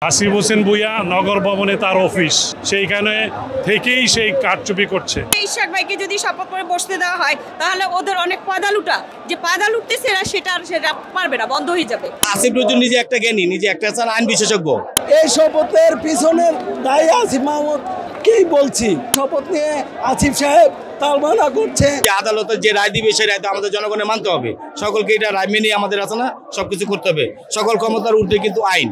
আসিফ হোসেন ভূঁইয়া নগর ভবনে তার অফিস, সেইখানে থেকেই সেই কারচুপি করছে। ইশাক ভাইকে যদি শপথ করে বসতে দেওয়া হয় তাহলে ওদের অনেক পাদা লুটা যে পাদা লুটতেছে সেটা পারবে না, বন্ধ হয়ে যাবে। আসিফ নজরুল নিজে একটা জ্ঞানী, নিজে একটা আইন বিশেষজ্ঞ। এই শপথের পিছনের দায়ী আসিফ মাহমুদ কি বলছি, শপথ নিয়ে আসিফ সাহেব তালবানা করছে। আদালতের যে রায় দিবে সেই রায় তো আমাদের জনগণের মানতে হবে, সকলকে এটা রায় মেনে আমাদের আছে না সবকিছু করতে হবে। সকল ক্ষমতার ঊর্ধ্বে কিন্তু আইন,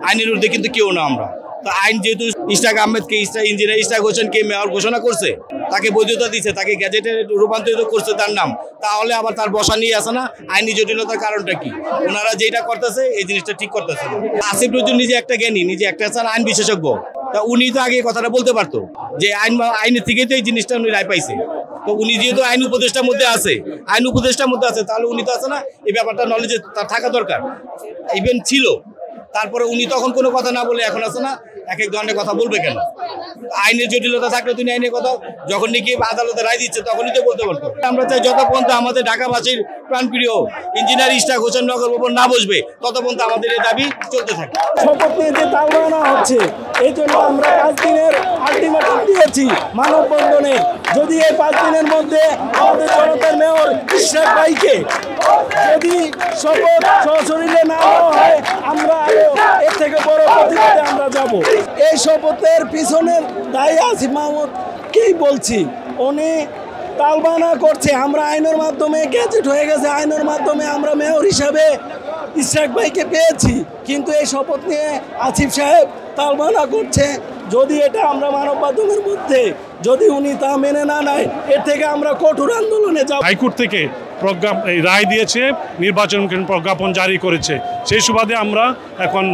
আইনের ঊর্ধ্বে কিন্তু কেউ না আমরা। তো আইন যেহেতু ইশরাক আহমেদকে ইঞ্জিনিয়ার ইশরাক হোসেনকে মেয়র ঘোষণা করছে, তাকে বৈধতা দিচ্ছে, তাকে গ্যাজেটে রূপান্তরিত করছে তার নাম, তাহলে আবার তার বসা নিয়ে আসে না আইনি জটিলতার কারণটা কি? ওনারা যেটা করতেছে এই জিনিসটা ঠিক করতেছে। আসিফ নজরুল নিজে একটা জ্ঞানী, নিজে একটা আইন বিশেষজ্ঞ। তা উনি তো আগে কথাটা বলতে পারতো যে আইনের থেকেই তো এই জিনিসটা উনি রায় পাইছে। তো উনি যেহেতু আইন উপদেষ্টার মধ্যে আছে, তাহলে উনি তো আছে না এই ব্যাপারটা নলেজে তার থাকা দরকার। ইভেন ছিল, তারপরে উনি তখন কোনো কথা না বলে এখন আছে না এক এক ধরনের কথা বলবে কেন? আইনের জটিলতা থাকলে তুমি আইনের কথা যখন নাকি আদালতে রায় দিচ্ছে তখনই তো বলতে পারতো। আমরা চাই যত পর্যন্ত আমাদের ঢাকাবাসীর প্রাণপ্রিয় ইঞ্জিনিয়ার ইশরাক হোসেন নগর ভবন না বসবে তত পর্যন্ত আমাদের এই দাবি চলতে থাকে। শপথ নিয়ে যে তালবানা হচ্ছে, এই জন্য আমরা 5 দিনের আলটিমেটাম দিয়েছি মানববন্ধনে। যদি এই 5 দিনের মধ্যে আমাদের জনতার মেয়র ইশরাক ভাইকে যদি শপথ সশরীরে না নেওয়া হয়, আমরা এর থেকে বড় প্রতিবাদে আমরা যাব। এই শপথের পিছনের দায়ী আসিফ মাহমুদ কি বলছি, উনি তালবানা করছে। আমরা আইনের মাধ্যমে গ্যাজেট হয়ে গেছে, আইনের মাধ্যমে আমরা মেয়র হিসাবে ইশরাক ভাইকে পেয়েছি, কিন্তু এই শপথ নিয়ে আসিফ সাহেব তালবানা করছে। যদি এটা আমরা মানব মাধ্যমের মধ্যে যদি উনি তা মেনে না নেয়, এর থেকে আমরা কঠোর আন্দোলনে যাব। হাইকোর্ট থেকে রায় দিয়েছে, নির্বাচন প্রজ্ঞাপন জারি করেছে, সেই সুবাদে আমরা এখন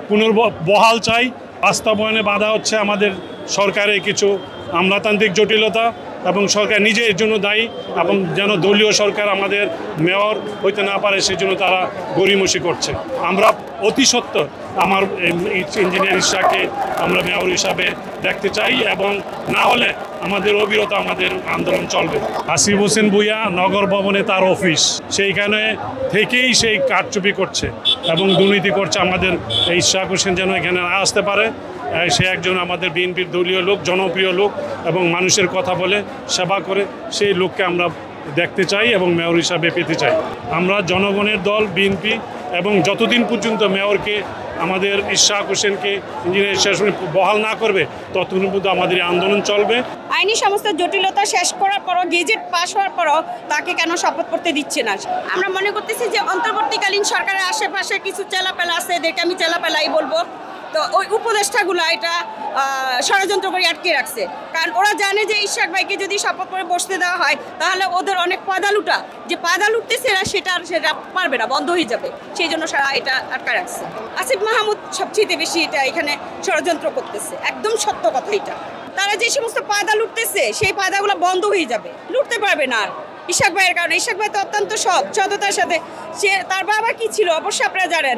পুনর্বহাল চাই। বাস্তবায়নে বাধা হচ্ছে আমাদের সরকারের কিছু আমলাতান্ত্রিক জটিলতা, এবং সরকার নিজের জন্য দায়ী, এবং যেন দলীয় সরকার আমাদের মেয়র হইতে না পারে সেজন্য তারা গড়িমসি করছে। আমরা অতি সত্বর আমার ইঞ্জিনিয়ার ইশরাককে আমরা মেয়র হিসাবে দেখতে চাই, এবং না হলে আমাদের অবিরত আমাদের আন্দোলন চলবে। আসিফ হোসেন ভূঁইয়া নগর ভবনে তার অফিস, সেইখানে থেকেই সেই কারচুপি করছে এবং দুর্নীতি করছে। আমাদের এই ইশরাক হোসেন যেন এখানে না আসতে পারে। সে একজন আমাদের বিএনপির দলীয় লোক, জনপ্রিয় লোক, এবং মানুষের কথা বলে সেবা করে, সেই লোককে আমরা দেখতে চাই এবং মেয়র হিসাবে পেতে চাই। আমরা জনগণের দল বিএনপি, এবং যতদিন পর্যন্ত মেয়রকে আমাদের ইশরাক হোসেনকে ইঞ্জিনিয়ার ইশরাক হোসেন বহাল না করবে ততদিন পর্যন্ত আমাদের আন্দোলন চলবে। আইনি সমস্ত জটিলতা শেষ করার পরও, গেজেট পাস হওয়ার পরও তাকে কেন শপথ করতে দিচ্ছে না? আমরা মনে করতেছি যে অন্তর্বর্তীকালীন সরকারের আশেপাশে কিছু চেলাপেলা আছে, এদেরকে আমি চেলাপেলাই বলবো। তো ওই উপদেষ্টাগুলো এটা ষড়যন্ত্র করে আটকে রাখছে, কারণ ওরা জানে যে ইশরাক ভাইকে যদি শপথ করে বসতে দেওয়া হয় তাহলে ওদের অনেক পাদা লুটা যে পাদা লুটতেছে সেটা পারবে না, বন্ধ হয়ে যাবে। সেই জন্য সারা এটা আটকে রাখছে। আসিফ মাহমুদ সবচেয়ে বেশি এটা এখানে ষড়যন্ত্র করতেছে, একদম সত্য কথা এটা। তারা যে সমস্ত পাদা লুটতেছে সেই পাদাগুলো বন্ধ হয়ে যাবে, লুটতে পারবে না আর ইশরাক ভাইয়ের কারণে। ইশরাক ভাই তো অত্যন্ত সততার সাথে, সে তার বাবা কি ছিল অবশ্যই আপনারা জানেন,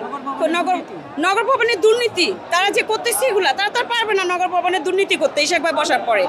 নগর ভবনের দুর্নীতি তারা যে করতেছে এগুলা, তারা তো পারবে না নগর ভবনের দুর্নীতি করতে ইশরাক ভাই বসার পরে।